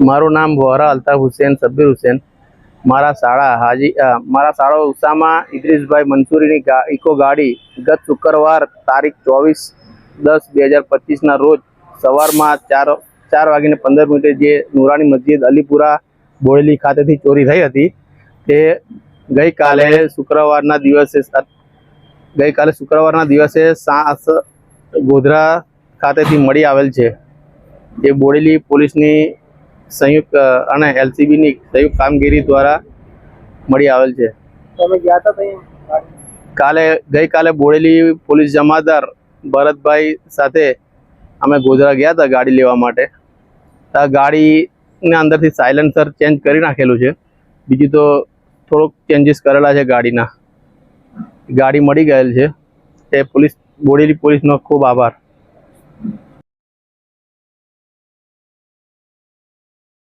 મારું નામ વોહરા અલ્તાફ હુસેન સબ્બીર હુસેન। મારા શાળા ઉસામા ઇદ્રીસભાઈ મંસૂરીની ઇકો ગાડી ગત શુક્રવાર તારીખ 24/10/2025 રોજ સવારમાં 4:15 જે નુરાની મસ્જિદ અલીપુરા બોડેલી ખાતેથી ચોરી થઈ હતી। તે ગઈકાલે શુક્રવારના દિવસે ગોધરા ખાતેથી મળી આવેલ છે। એ બોડેલી પોલીસની સંયુક્ત અને એલસીબીની સંયુક્ત કામગીરી દ્વારા મળી આવેલ છે। ગઈકાલે બોડેલી પોલીસ જમાદાર ભરતભાઈ સાથે અમે ગોધરા ગયા હતા ગાડી લેવા માટે। આ ગાડીના અંદરથી સાયલેન્સર ચેન્જ કરી નાખેલું છે, બીજું તો થોડુંક ચેન્જીસ કરેલા છે। ગાડી મળી ગયેલ છે। તે બોડેલી પોલીસનો ખૂબ આભાર।